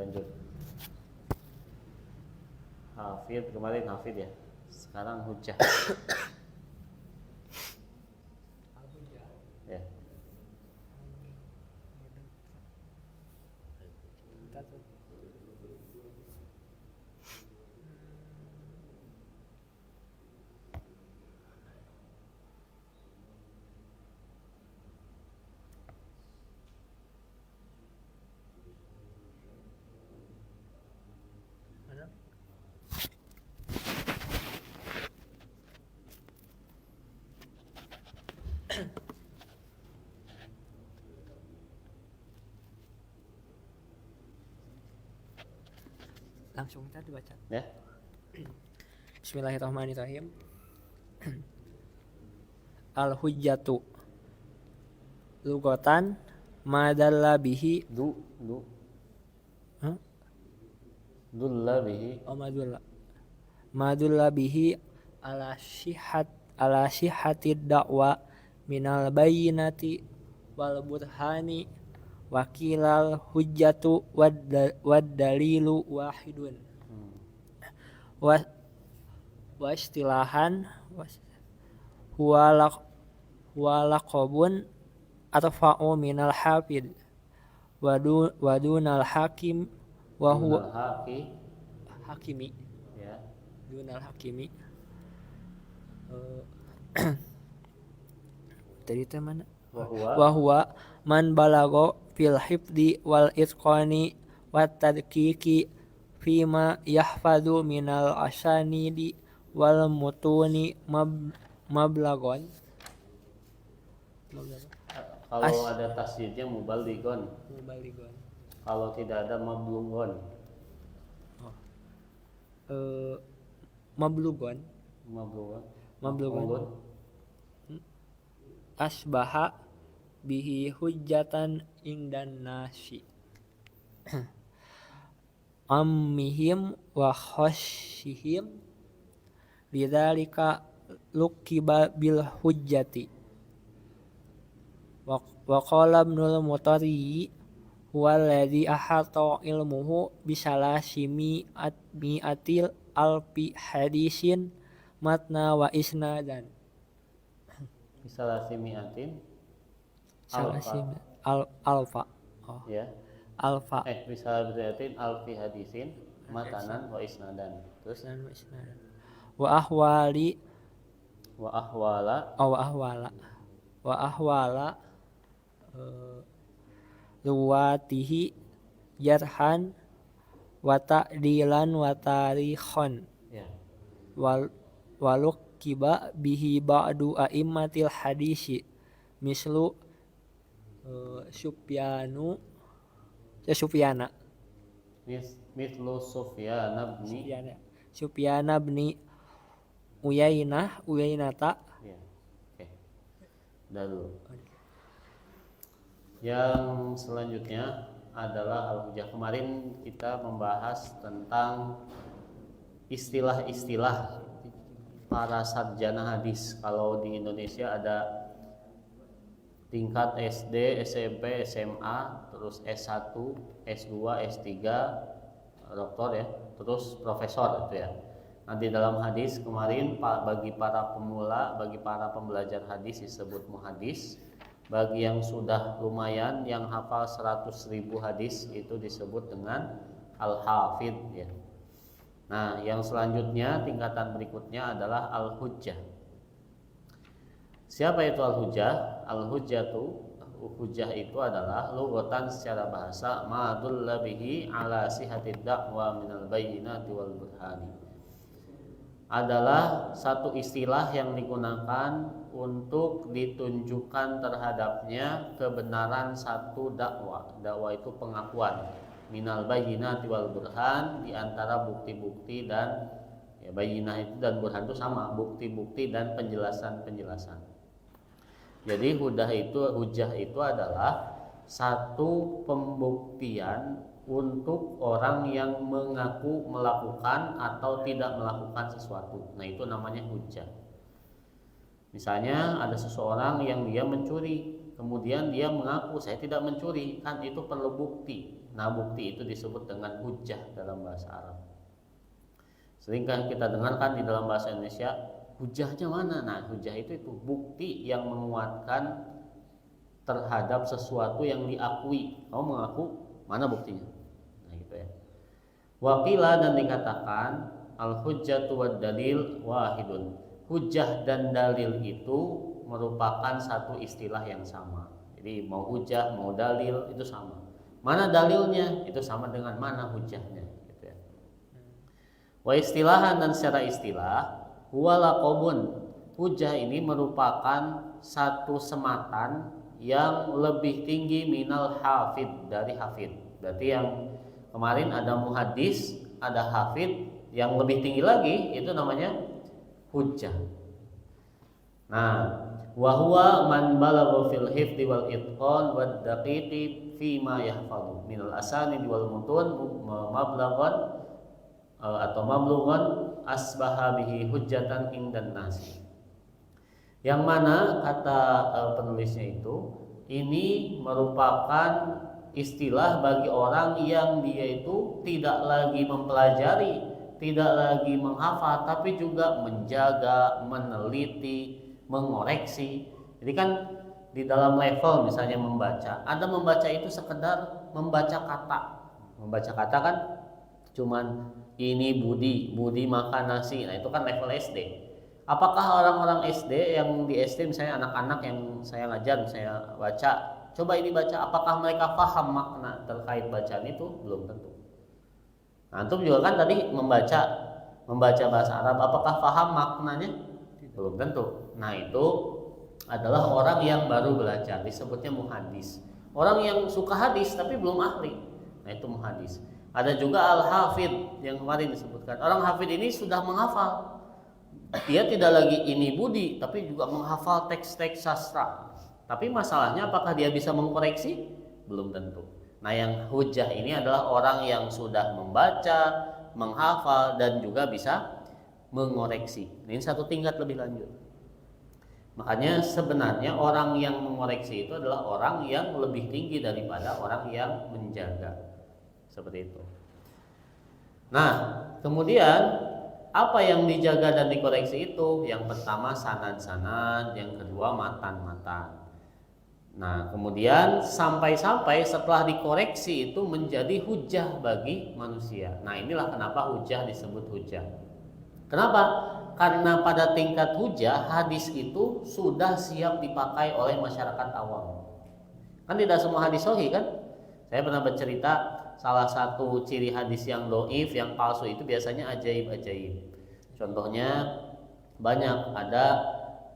lanjut. Hafid kemarin hafid ya. Sekarang hujjah. Ya. Langsung kita dibaca. Ya. Bismillahirrahmanirrahim. Al-hujjatu lugatan madalla bihi Hah? Dulla bihi madulla bihi ala sihhatid da'wa minal bayyinati wal burhani wakilal hujjatu wad dalilu wahidun wa istilahan huwa laqabun arfa'u minal hafid wadunal hakim wa huwa hakimi ya. dunal hakimi. Tadi itu mana? Wa huwa man balago fil hifdi wal itqani wat tadqiqi fima yahfadu minal asanidi wal mutuni mablagon. Kalau ada tasydidnya muballigon. Kalau tidak ada mablugon. Mablugon asbaha bihi hujjatan indan nasi ammihim wa khasyihim lidzalika luqiba bil hujjati wa qala ibnul mutari huwa alladhi ahata ilmuhu bisalasimi mi'atil alfi hadisin matna wa isnadan. Bisalasimiatin alfa ya. Alfa Bisalasimiatin alfi hadisin matanan wa isnadan. Terus wa ahwala ruwatihi jarhan wa ta'dilan wa tarikhan ya. Waluk kiba bihi ba'du a'immatil hadisi mislu Sufyana Mislu Sufyana bin Uyainata ya. Oke. Dulu. Yang selanjutnya adalah al-hujjah. Kemarin kita membahas tentang istilah-istilah para sarjana hadis. Kalau di Indonesia ada tingkat SD, SMP, SMA, terus S1, S2, S3, doktor ya, terus profesor itu ya. Nah, di dalam hadis kemarin bagi para pemula, bagi para pembelajar hadis disebut muhadis. Bagi yang sudah lumayan yang hafal 100.000 hadis itu disebut dengan al-hafid ya. Nah, yang selanjutnya tingkatan berikutnya adalah al-hujjah. Siapa itu al-hujjah? Hujjah itu adalah lughatan secara bahasa ma dulla bihi ala sihhatid da'wa minal bayyinati wal burhani. Adalah satu istilah yang digunakan untuk ditunjukkan terhadapnya kebenaran satu dakwah. Dakwah itu pengakuan. Minal bayyinati wal burhan, di antara bukti-bukti dan ya, bayyinah itu dan burhan itu sama, bukti-bukti dan penjelasan-penjelasan. Jadi hujjah itu adalah satu pembuktian untuk orang yang mengaku melakukan atau tidak melakukan sesuatu. Nah, itu namanya hujjah. Misalnya ada seseorang yang dia mencuri, kemudian dia mengaku saya tidak mencuri, kan itu perlu bukti. Nah, bukti itu disebut dengan hujjah dalam bahasa Arab. Sering kan kita dengarkan di dalam bahasa Indonesia, hujjahnya mana? Nah, hujjah itu bukti yang menguatkan terhadap sesuatu yang diakui. Kamu mengaku, mana buktinya? Nah, gitu ya. Wakila, dan dikatakan al-hujjatu wad dalil wahidun. Hujjah dan dalil itu merupakan satu istilah yang sama. Jadi mau hujjah, mau dalil itu sama. Mana dalilnya? Itu sama dengan mana hujjahnya, gitu ya. Wa istilahan, dan secara istilah, huwa laqabun. Hujjah ini merupakan satu sematan yang lebih tinggi minal hafid, dari hafid. Berarti yang kemarin ada muhaddis, ada hafid, yang lebih tinggi lagi itu namanya hujjah. Nah, wa huwa man balagha fil hifdzi wal itqan wad daqiqi fi ma yahfadhu min al asanid wal mutun mablaghan atau mablughan asbaha bihi hujjatan indan nasi. Yang mana kata penulisnya itu, ini merupakan istilah bagi orang yang dia itu tidak lagi mempelajari, tidak lagi menghafal, tapi juga menjaga, meneliti, mengoreksi. Jadi kan di dalam level misalnya membaca, ada membaca itu sekedar membaca kata. Membaca kata kan cuman ini Budi makan nasi. Nah, itu kan level SD. Apakah orang-orang SD yang di SD misalnya anak-anak yang saya ngajar, saya baca, coba ini baca, apakah mereka paham makna terkait bacaan itu? Belum tentu. Nah, antum juga kan tadi membaca bahasa Arab, apakah paham maknanya? Belum tentu. Nah, itu adalah orang yang baru belajar, disebutnya muhaddis. Orang yang suka hadis tapi belum ahli, nah itu muhaddis. Ada juga al-hafid yang kemarin disebutkan. Orang hafid ini sudah menghafal. Dia tidak lagi ini Budi, tapi juga menghafal teks-teks sastra. Tapi masalahnya apakah dia bisa mengkoreksi? Belum tentu. Nah, yang hujjah ini adalah orang yang sudah membaca, menghafal, dan juga bisa mengoreksi. Ini satu tingkat lebih lanjut. Makanya sebenarnya orang yang mengoreksi itu adalah orang yang lebih tinggi daripada orang yang menjaga. Seperti itu. Nah, kemudian apa yang dijaga dan dikoreksi itu? Yang pertama sanad-sanad, yang kedua matan-matan. Nah, kemudian sampai-sampai setelah dikoreksi itu menjadi hujjah bagi manusia. Nah, inilah kenapa hujjah disebut hujjah. Kenapa? Karena pada tingkat hujjah hadis itu sudah siap dipakai oleh masyarakat awam. Kan tidak semua hadis sahih kan? Saya pernah bercerita salah satu ciri hadis yang doif, yang palsu itu biasanya ajaib-ajaib. Contohnya banyak, ada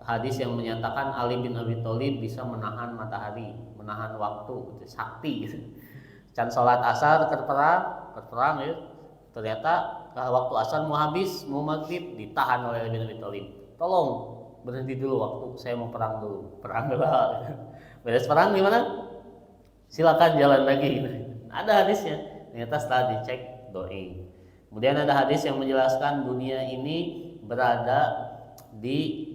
hadis yang menyatakan Ali bin Abi Thalib bisa menahan matahari, menahan waktu, sakti gitu. Can sholat asar berperang ya. Ternyata waktu asar mau habis, mau maghrib, ditahan oleh Ali bin Abi Thalib. Tolong berhenti dulu waktu, saya mau perang dulu. Perang dulu. Beres perang gimana? Silakan jalan lagi. Ada hadisnya. Ternyata setelah dicek doi. Kemudian ada hadis yang menjelaskan dunia ini berada di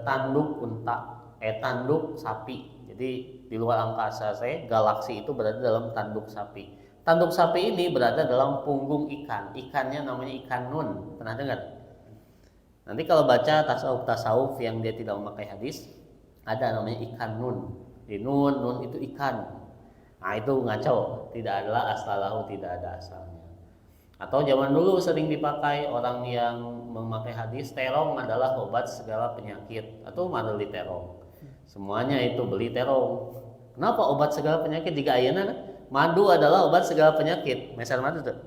tanduk unta, tanduk sapi. Jadi di luar angkasa galaksi itu berada dalam tanduk sapi. Tanduk sapi ini berada dalam punggung ikan. Ikannya namanya ikan nun. Pernah dengar? Nanti kalau baca tasawuf yang dia tidak memakai hadis, ada namanya ikan nun. Di nun itu ikan. Nah, itu ngaco, tidak adalah asalahu, tidak ada asalnya. Atau zaman dulu sering dipakai orang yang memakai hadis, terong adalah obat segala penyakit, atau mana beli terong. Semuanya itu beli terong. Kenapa obat segala penyakit? Jika ayeuna madu adalah obat segala penyakit. Meser madu tuh.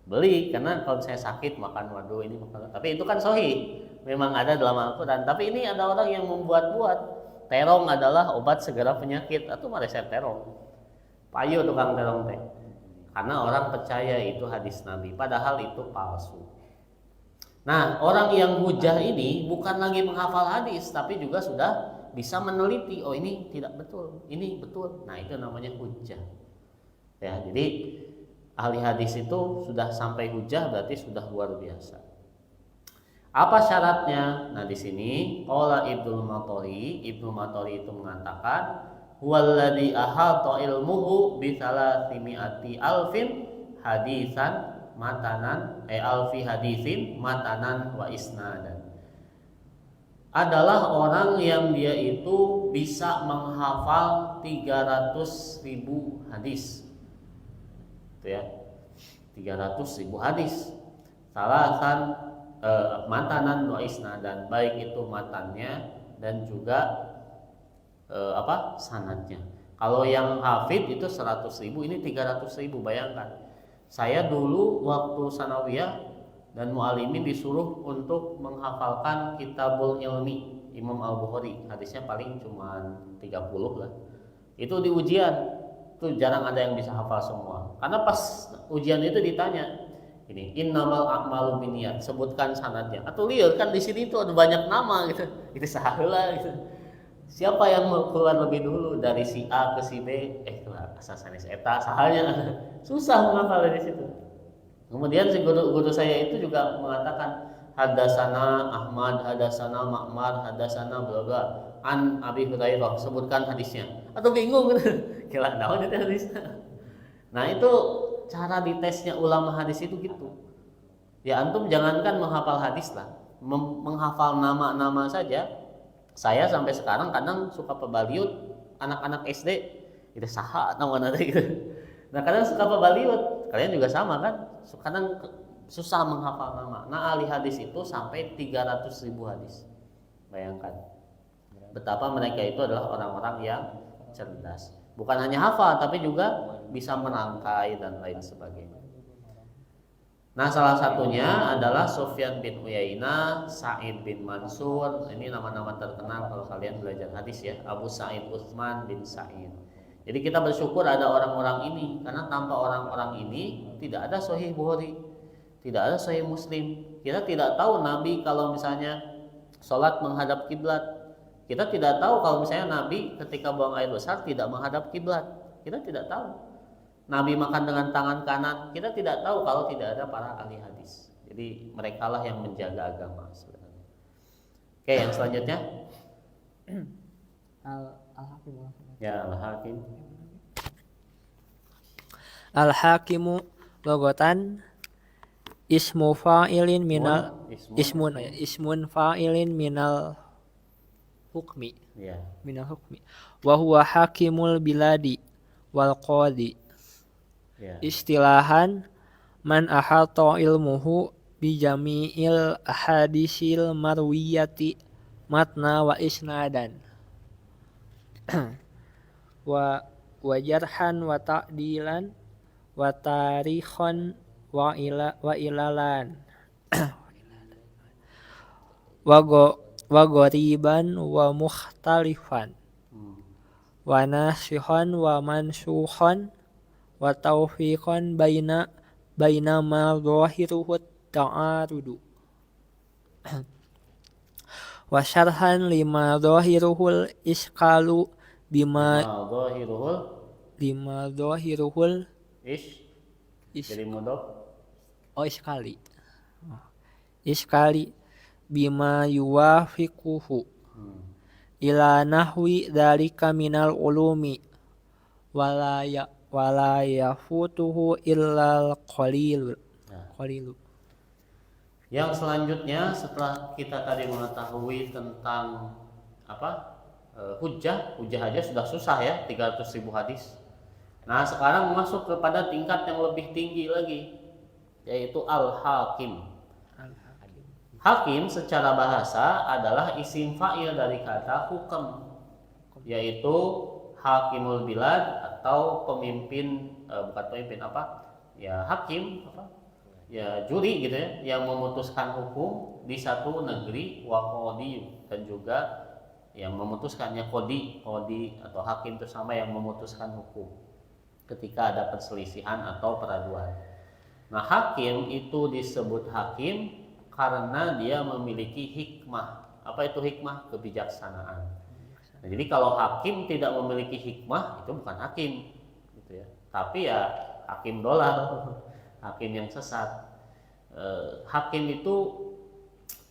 Beli, karena kalau saya sakit makan madu ini makan. Tapi itu kan sahih, memang ada dalam Al-Qur'an. Tapi ini ada orang yang membuat-buat. Terong adalah obat segala penyakit, atau mah resep terong. Payu tukang terong teh. Karena orang percaya itu hadis Nabi, padahal itu palsu. Nah, orang yang hujjah ini bukan lagi menghafal hadis, tapi juga sudah bisa meneliti. Oh, ini tidak betul, ini betul. Nah, itu namanya hujjah. Ya, jadi ahli hadis itu sudah sampai hujjah berarti sudah luar biasa. Apa syaratnya? Nah, di sini qala Ibnu Mathori itu mengatakan huwallazi ahata ilmuhu bi 300 alfin hadisan matanan alfi hadisin matanan wa isnadan. Adalah orang yang dia itu bisa menghafal 300.000 hadis. Itu ya. 300.000 hadis. Salasan matanan wa isnadan, baik itu matannya dan juga sanadnya. Kalau yang hafid itu 100.000, ini 300.000. Bayangkan. Saya dulu waktu sanawiyah dan mu'alimin disuruh untuk menghafalkan Kitabul Ilmi Imam Al-Bukhari, hadisnya paling cuma 30 lah. Itu di ujian, itu jarang ada yang bisa hafal semua. Karena pas ujian itu ditanya, ini innamal a'malu binniyat, sebutkan sanadnya. Atau lihat kan di sini itu ada banyak nama gitu. Itu sahalah gitu. Siapa yang mau keluar lebih dulu dari si A ke si B? Keluar asal sanes eta sahalnya. Susah menghafal di situ. Kemudian si guru saya itu juga mengatakan hadasana Ahmad, hadasana Ma'mar, hadasana bla bla an Abi Hurairah, sebutkan hadisnya. Atau bingung gitu. Kira naon itu hadisnya. Nah, itu cara ditesnya ulama hadis itu gitu. Ya antum jangankan menghafal hadis lah, menghafal nama-nama saja. Saya sampai sekarang kadang suka pebaliut anak-anak SD, itu saha namanya gitu. Nah, kadang suka pebaliut. Kalian juga sama kan? Kadang susah menghafal nama. Nah, ahli hadis itu sampai 300.000 hadis. Bayangkan betapa mereka itu adalah orang-orang yang cerdas. Bukan hanya hafal, tapi juga bisa merangkai dan lain sebagainya. Nah, salah satunya adalah Sufyan bin Uyainah, Sa'id bin Mansur. Ini nama-nama terkenal kalau kalian belajar hadis ya. Abu Sa'id Utsman bin Sa'id. Jadi kita bersyukur ada orang-orang ini, karena tanpa orang-orang ini tidak ada Sahih Bukhari, tidak ada Sahih Muslim. Kita tidak tahu Nabi kalau misalnya sholat menghadap kiblat. Kita tidak tahu kalau misalnya Nabi ketika buang air besar tidak menghadap kiblat. Kita tidak tahu. Nabi makan dengan tangan kanan. Kita tidak tahu kalau tidak ada para ahli hadis. Jadi merekalah yang menjaga agama sebenarnya. Oke, yang selanjutnya Al-Hakim. Ya, Al-Hakim. Al-Hakimu logotan ismu fa'ilin minal ismun fa'ilin minal hukmi. Ya. Minal hukmi. Wa huwa hakimul biladi wal qadi. Ya. Istilahan man ahata ilmuhu bi jami'il ahadisil marwiyati matna wa isnadan. wa jarhan wa ta'dilan wa tarikhan wa ilalan wa ghoriban wa mukhtalifan wa nasihan wa mansukhan wa taufiqan baina ma zahiruhu ta'arudu wa syarhan lima zahiruhul iskalu bima zahiruhul jadi mudhof iskali bima yuwafiquhu ila nahwi dzalika minal ulumi wala yafutuhu illal qalilu. Yang selanjutnya setelah kita tadi mengetahui tentang hujjah aja sudah susah ya, 300.000 hadis. Nah, sekarang masuk kepada tingkat yang lebih tinggi lagi, yaitu al-hakim. Hakim secara bahasa adalah isim fa'il dari kata hukum, yaitu hakimul bilad atau pemimpin, bukan pemimpin hakim ya juri gitu ya, yang memutuskan hukum di satu negeri, wa qadi, dan juga yang memutuskannya qadi atau hakim itu sama yang memutuskan hukum ketika ada perselisihan atau peraduan. Nah, hakim itu disebut hakim karena dia memiliki hikmah. Apa itu hikmah? Kebijaksanaan. Nah, jadi kalau hakim tidak memiliki hikmah, itu bukan hakim gitu ya. Tapi ya hakim dolar, hakim yang sesat. Hakim itu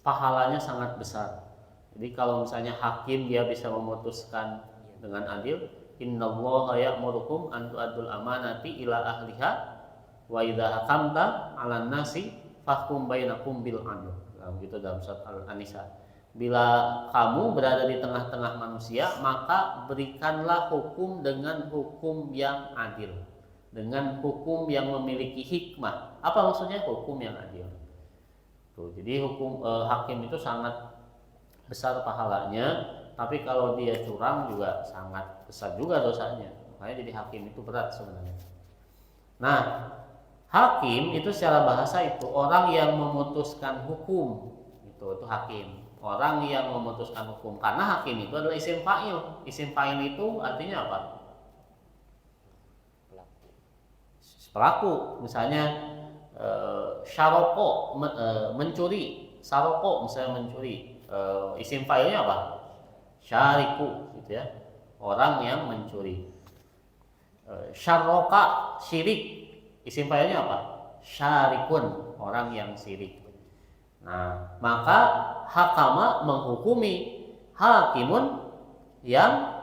pahalanya sangat besar. Jadi kalau misalnya hakim dia bisa memutuskan dengan adil, Innallaha ya'murukum an tu'addul amanati ila ahliha wa idza hakamta 'alan nasi fahkum bainakum bil 'adl. Gitu dalam surat Al-Nisa. Bila kamu berada di tengah-tengah manusia, maka berikanlah hukum dengan hukum yang adil, dengan hukum yang memiliki hikmah. Apa maksudnya hukum yang adil? Tuh, jadi hukum hakim itu sangat besar pahalanya, tapi kalau dia curang juga sangat besar juga dosanya. Makanya jadi hakim itu berat sebenarnya. Nah, hakim itu secara bahasa itu orang yang memutuskan hukum. Itu hakim. Orang yang memutuskan hukum. Karena hakim itu adalah isim fa'il. Isim fa'il itu artinya apa? Pelaku. Misalnya syaroko mencuri. Saroko misalnya mencuri. Isim fa'ilnya apa? Syariku gitu ya. Orang yang mencuri. Syarroka syirik. Isim fa'ilnya apa? Syarikun, orang yang syirik. Nah, maka hakama menghukumi, hakimun yang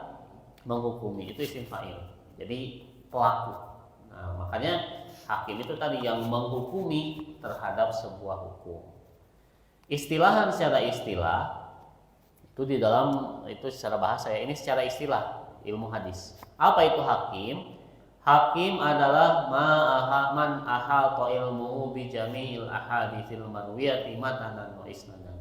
menghukumi, itu isim fa'il. Jadi pelaku. Nah, makanya hakim itu tadi yang menghukumi terhadap sebuah hukum. Istilahan secara istilah itu di dalam itu secara bahasa ya. Ini secara istilah ilmu hadis. Apa itu hakim? Hakim adalah man ahata ilmuhu bi jami'il ahaditsil marwiyati matanan wa isnadan.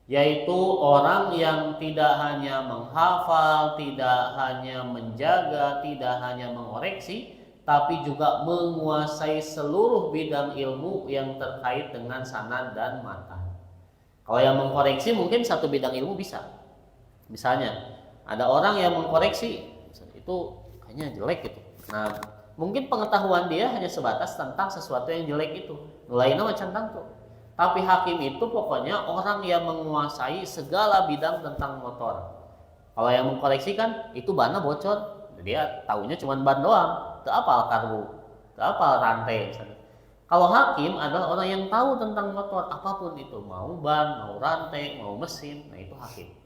Yaitu orang yang tidak hanya menghafal, tidak hanya menjaga, tidak hanya mengoreksi, tapi juga menguasai seluruh bidang ilmu yang terkait dengan sanad dan matan. Kalau yang mengkoreksi mungkin satu bidang ilmu bisa. Misalnya ada orang yang mengkoreksi itu kayaknya jelek gitu. Nah, mungkin pengetahuan dia hanya sebatas tentang sesuatu yang jelek itu. Lainnya macam tentu. Tapi hakim itu pokoknya orang yang menguasai segala bidang tentang motor. Kalau yang mengkoreksi kan itu bannya bocor, dia tahunya cuma ban doang, tak apal karbu, tak apal rantai. Kalau hakim adalah orang yang tahu tentang motor apapun itu, mau ban, mau rantai, mau mesin, nah itu hakim.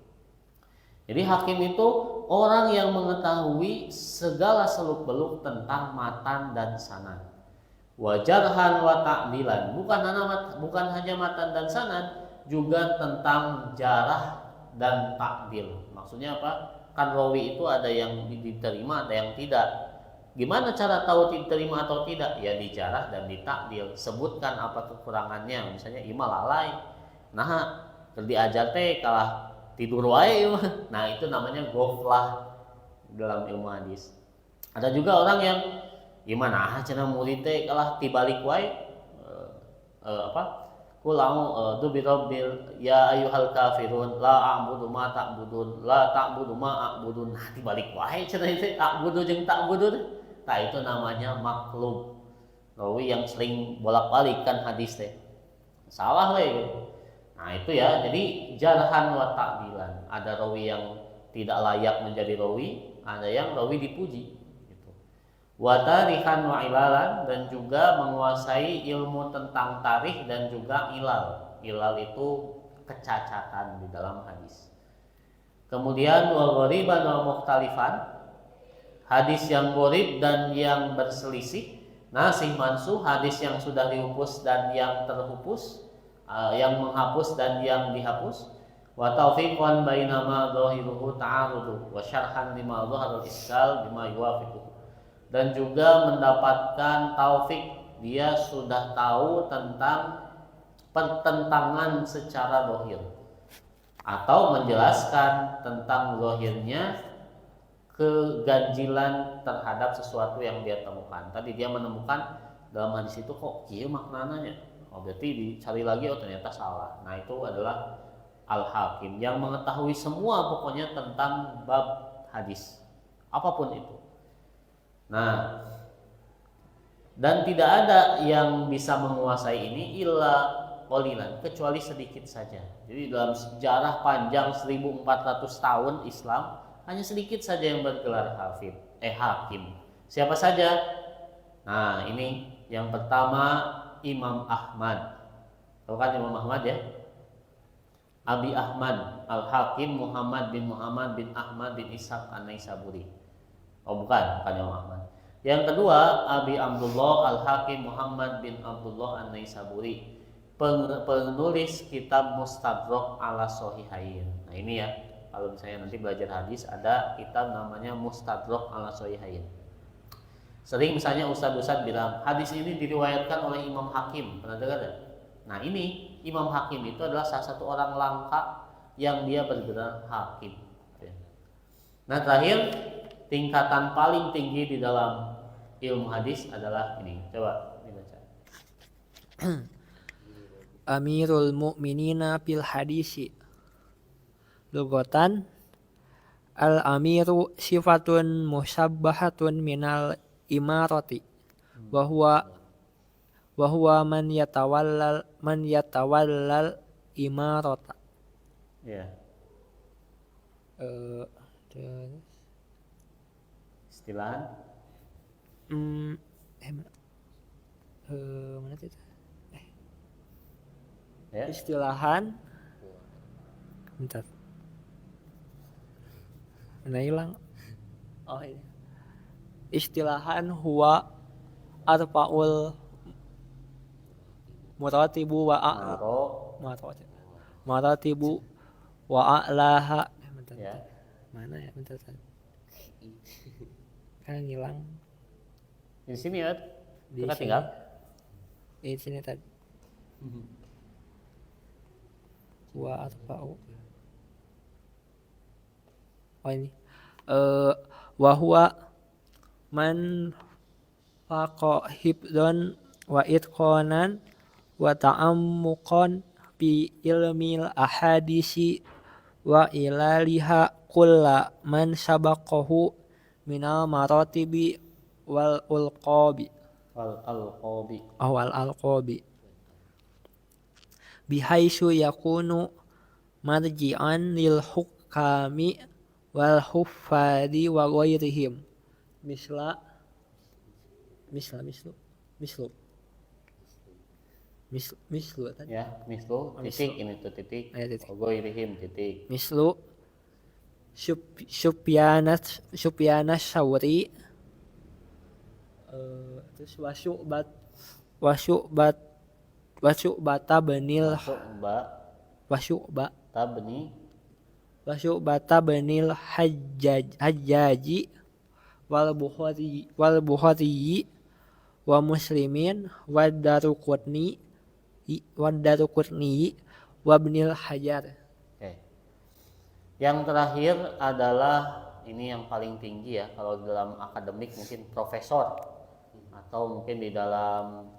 Jadi hakim itu orang yang mengetahui segala seluk-beluk tentang matan dan sanad. Wajarhan wa ta'dilan, bukan hanya matan dan sanad, juga tentang jarah dan ta'dil. Maksudnya apa? Kan rawi itu ada yang diterima, ada yang tidak. Gimana cara tahu diterima atau tidak? Ya dijarah dan ditakdil. Sebutkan apa kekurangannya. Misalnya ima lalai. Nah, diajar teh kalah tidur wae. Nah, itu namanya ghaflah dalam ilmu hadis. Ada juga orang yang gimana cenah murid teh kalah tibalik wae Kulau tu birabbil ya ayyuhal kafirun la a'budu ma ta'budun la ta'budu ma a'budun. Nah, dibalik wae cenah itu ta'budu jeung ta'budu. Nah, itu namanya maklub. Rawi yang sering bolak-balik kan hadis teh. Salah we gitu. Nah, itu ya. Jadi jarhan wa ta'dilan. Ada rawi yang tidak layak menjadi rawi, ada yang rawi dipuji. Wa tarihan wa ilalan, dan juga menguasai ilmu tentang tarikh dan juga ilal. Ilal itu kecacatan di dalam hadis. Kemudian wa ghariban wa mukhtalifan, hadis yang gharib dan yang berselisih. Nasih mansuh, hadis yang sudah dihapus dan yang terhapus, yang menghapus dan yang dihapus. Wa taufiqan baina ma dhahiruhu ta'arudu wa syarhan lima dhaharul iskal bima yuwafiquhu. Dan juga mendapatkan taufik, dia sudah tahu tentang pertentangan secara zahir atau menjelaskan tentang zahirnya keganjilan terhadap sesuatu yang dia temukan. Tadi dia menemukan dalam hadis itu kok iya maknanya, berarti dicari lagi, ternyata salah. Nah, itu adalah al-hakim yang mengetahui semua pokoknya tentang bab hadis apapun itu. Nah, dan tidak ada yang bisa menguasai ini illa qalilan, kecuali sedikit saja. Jadi dalam sejarah panjang 1400 tahun Islam, hanya sedikit saja yang bergelar hakim. Siapa saja? Nah, ini yang pertama Imam Ahmad. Tahu kan Imam Ahmad ya? Abi Ahmad Al-Hakim Muhammad bin Ahmad bin Ishaq An-Naisaburi. Oh bukan Imam Ahmad. Yang kedua, Abi Abdullah Al-Hakim Muhammad bin Abdullah An-Naisaburi, penulis kitab Mustadrak ala Sahihain. Nah ini ya, kalau misalnya nanti belajar hadis ada kitab namanya Mustadrak ala Sahihain. Sering misalnya ustadz-ustadz bilang hadis ini diriwayatkan oleh Imam Hakim, pernah dengar ya? Nah ini Imam Hakim itu adalah salah satu orang langka yang dia bergelar hakim. Nah terakhir, tingkatan paling tinggi di dalam ilmu hadis adalah ini. Coba dibaca. Amirul Mu'minina fil hadisi. Lugatan al-amiru sifatun musabbahatun minal imarati wa huwa man yatawallal imarata. Ya. Istilah mana itu? ya. Istilahan. Bentar. Mana hilang? Oh ini. Istilahan huwa arfa'ul muratibu wa maratibu wa a'laha. Bentar. Ya. Mana ya? Bentar. Kan hilang. Di sini ya. Di Kita sini. tinggal. Di sini tadi. Wa arfa'u. Oh ini. Wa huwa man faqa hibdan wa itqanan wa ta'ammuqan bi ilmil ahadisi wa ilaliha kulla man sabaqahu minal maratibi wal ulqabi wal alqabi bihaitsu yakunu marji'an lil hukami wal huffadi wa ghairihim mislu tadi Ya, mislu titik ini tuh titik. Ghairihim titik. mislu Sufyanas Sauri terus wasyu'bata benil wasyu'bata benil hajjaji wal bukhari wa muslimin wad daruqutni wa ibnil hajar. Oke. Yang terakhir adalah ini yang paling tinggi ya, kalau dalam akademik mungkin profesor atau mungkin di dalam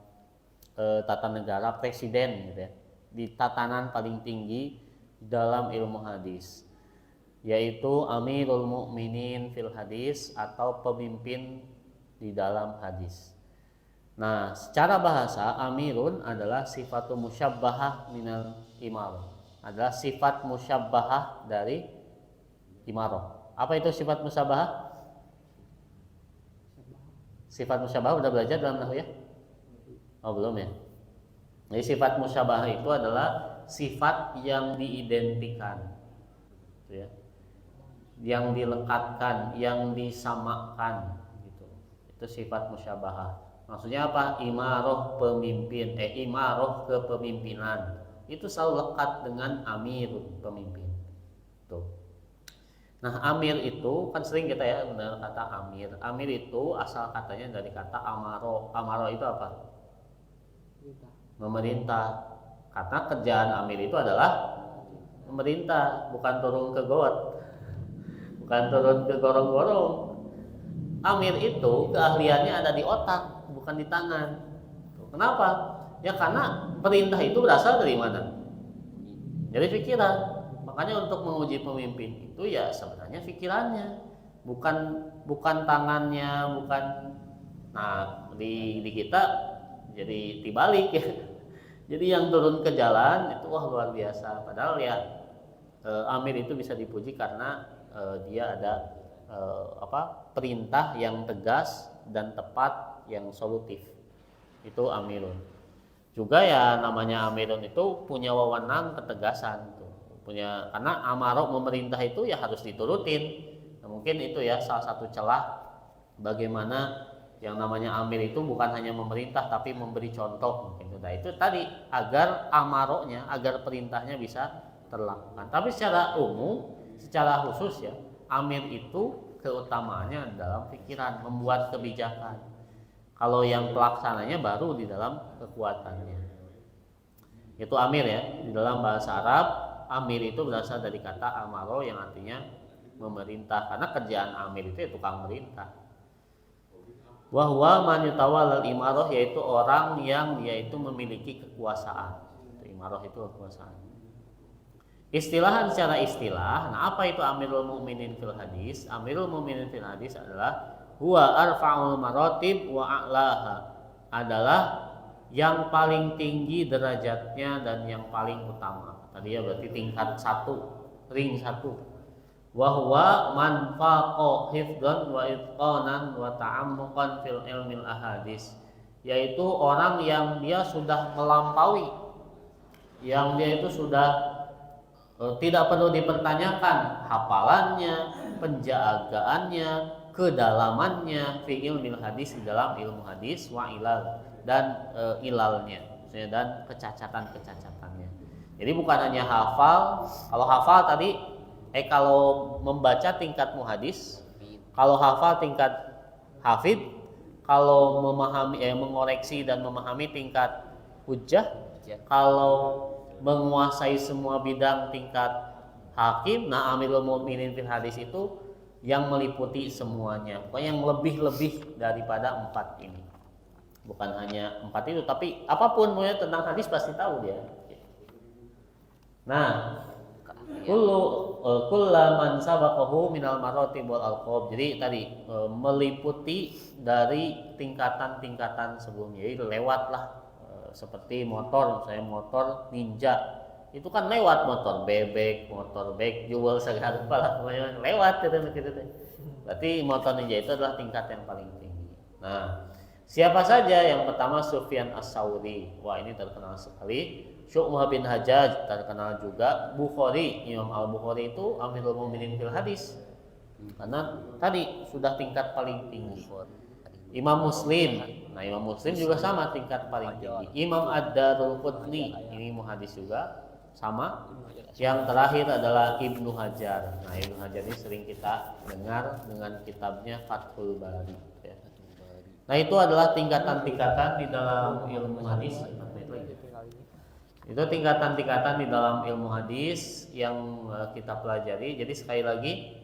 tata negara presiden gitu ya, di tatanan paling tinggi dalam ilmu hadis, yaitu Amirul Mukminin fil hadis atau pemimpin di dalam hadis. Nah, secara bahasa amirun adalah sifatu musyabbahah minal imarah. Adalah sifat musyabbahah dari imarah. Apa itu sifat musyabbahah? Sifat musyabbahah udah belajar dalam nahwu ya? Oh, belum ya. Jadi sifat musyabbahah itu adalah sifat yang diidentikan. Gitu ya. Yang dilekatkan, yang disamakan gitu. Itu sifat musyabbahah. Maksudnya apa? Imaroh pemimpin, imaroh kepemimpinan itu selalu lekat dengan amir pemimpin. Tuh. Nah amir itu kan sering kita ya mendengar kata amir. Amir itu asal katanya dari kata amaro. Amaro itu apa? Memerintah. Karena kerjaan amir itu adalah memerintah, bukan turun ke got, bukan turun ke gorong-gorong. Amir itu keahliannya ada di otak, bukan di tangan. Kenapa? Ya karena perintah itu berasal dari mana? Dari pikiran. Makanya untuk menguji pemimpin itu ya sebenarnya pikirannya, bukan tangannya, bukan. Nah di kita jadi dibalik ya. Jadi yang turun ke jalan itu wah luar biasa. Padahal ya amir itu bisa dipuji karena dia ada perintah yang tegas dan tepat yang solutif. Itu amirun. Juga ya namanya amirun itu punya wewenang ketegasan tuh. Karena amarok memerintah itu ya harus diturutin. Nah, mungkin itu ya salah satu celah bagaimana yang namanya amir itu bukan hanya memerintah tapi memberi contoh gitu. Nah, itu tadi agar amarohnya, agar perintahnya bisa terlakukan. Tapi secara umum, secara khusus ya, amir itu keutamaannya dalam pikiran, membuat kebijakan. Kalau yang pelaksananya baru di dalam kekuatannya. Itu amir ya. Di dalam bahasa Arab, amir itu berasal dari kata amaro yang artinya memerintah. Karena kerjaan amir itu ya tukang merintah. Wahwa man yutawallal imaroh, yaitu orang yang yaitu memiliki kekuasaan. Imaroh itu kekuasaan. Istilahan secara istilah, nah apa itu Amirul Mukminin fil hadis? Amirul Mukminin fil hadis adalah huwa arfa'ul maratib wa a'laha, adalah yang paling tinggi derajatnya dan yang paling utama. Tadi ya berarti tingkat 1, ring 1. Wa huwa man faqa hifdhan wa itqanan wa ta'ammuqan fil ilmil ahadis, yaitu orang yang dia sudah melampaui, yang dia itu sudah tidak perlu dipertanyakan hafalannya, penjagaannya, kedalamannya fi ilmil hadis, di dalam ilmu hadis, wa ilal, dan ilalnya, dan kecacatan-kecacatannya. Jadi bukan hanya hafal. Kalau hafal tadi kalau membaca tingkat muhadis, kalau hafal tingkat hafid, kalau memahami mengoreksi dan memahami tingkat hujjah, kalau menguasai semua bidang tingkat hakim. Nah, Amirul Mukminin fil hadis itu yang meliputi semuanya, pokoknya yang lebih-lebih daripada 4 ini. Bukan hanya 4 itu, tapi apapun mulai tentang hadis pasti tahu dia. Nah, kullaman sabaqahu minal maratib wal alqab. Jadi tadi meliputi dari tingkatan-tingkatan sebelumnya. Jadi lewatlah seperti motor, misalnya motor ninja itu kan lewat motor bebek, motor backjewel, segala apalah lewat gitu. Berarti motor ninja itu adalah tingkat yang paling tinggi. Nah, siapa saja? Yang pertama Sufyan As-Tsauri. Wah, ini terkenal sekali. Syu'bah bin Hajjaj terkenal juga. Bukhari, Imam Al-Bukhari itu Amirul Mukminin fil hadis. Karena tadi sudah tingkat paling tinggi. Imam Muslim, nah Imam Muslim juga sama tingkat paling tinggi. Imam Ad-Darulqutni, ini muhadis juga sama. Yang terakhir adalah Ibnu Hajar. Nah, Ibnu Hajar ini sering kita dengar dengan kitabnya Fathul Bari. Nah, itu adalah tingkatan-tingkatan di dalam ilmu hadis. Itu tingkatan-tingkatan di dalam ilmu hadis yang kita pelajari. Jadi sekali lagi,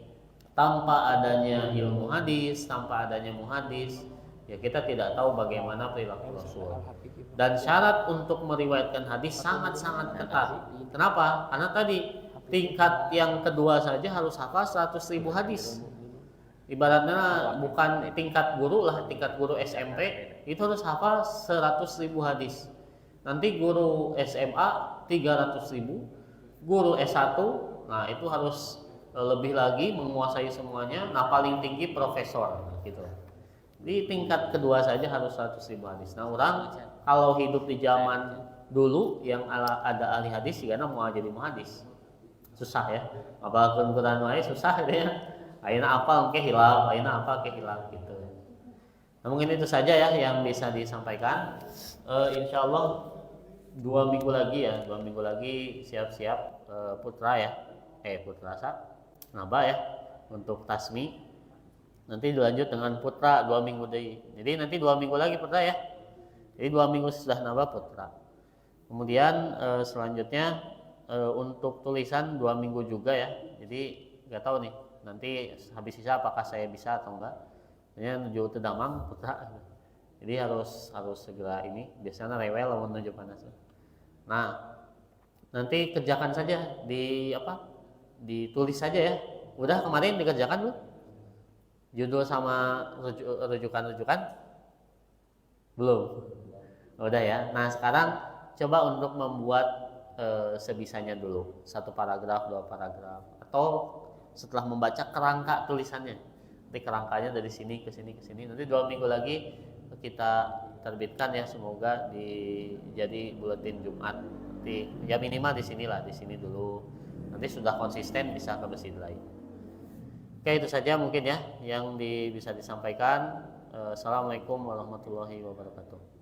tanpa adanya ilmu hadis, tanpa adanya muhadis, ya kita tidak tahu bagaimana perilaku Rasul. Dan syarat untuk meriwayatkan hadis sangat-sangat ketat. Kenapa? Karena tadi tingkat yang kedua saja harus hafal 100.000 hadis. Ibaratnya bukan tingkat guru lah, tingkat guru SMP itu harus hafal 100.000 hadis. Nanti guru SMA 300.000, guru S1, nah itu harus lebih lagi menguasai semuanya. Nah, paling tinggi profesor gitu. Di tingkat kedua saja harus 100.000 hadis. Nah, orang kalau hidup di zaman dulu yang ada ahli hadis juga mau jadi muhadis susah ya. Apalagi Quran wae susah gitu ya. Ayeuna apa engke hilaf, ayeuna apa ke hilaf gitu. Nah, mungkin itu saja ya yang bisa disampaikan. Insyaallah 2 minggu lagi ya, 2 minggu lagi siap-siap putra ya. Putra Naba ya untuk tasmi. Nanti dilanjut dengan putra 2 minggu deh. Jadi nanti 2 minggu lagi putra ya. Jadi 2 minggu sudah nambah putra. Kemudian selanjutnya untuk tulisan 2 minggu juga ya. Jadi nggak tahu nih nanti habis sisa apakah saya bisa atau enggak. Ini menuju Tedamang putra. Jadi harus segera ini. Biasanya rewel lawan menuju panas. Nah, nanti kerjakan saja ditulis saja ya. Udah kemarin dikerjakan belum? Judul sama rujukan belum? Udah ya. Nah, sekarang coba untuk membuat sebisanya dulu, 1 paragraf, 2 paragraf, atau setelah membaca kerangka tulisannya. Nanti kerangkanya dari sini ke sini ke sini. Nanti 2 minggu lagi kita terbitkan ya, semoga jadi buletin Jumat. Ya minimal di sini dulu. Nanti sudah konsisten bisa ke Besi lain. Oke, itu saja mungkin ya yang bisa disampaikan. Assalamualaikum warahmatullahi wabarakatuh.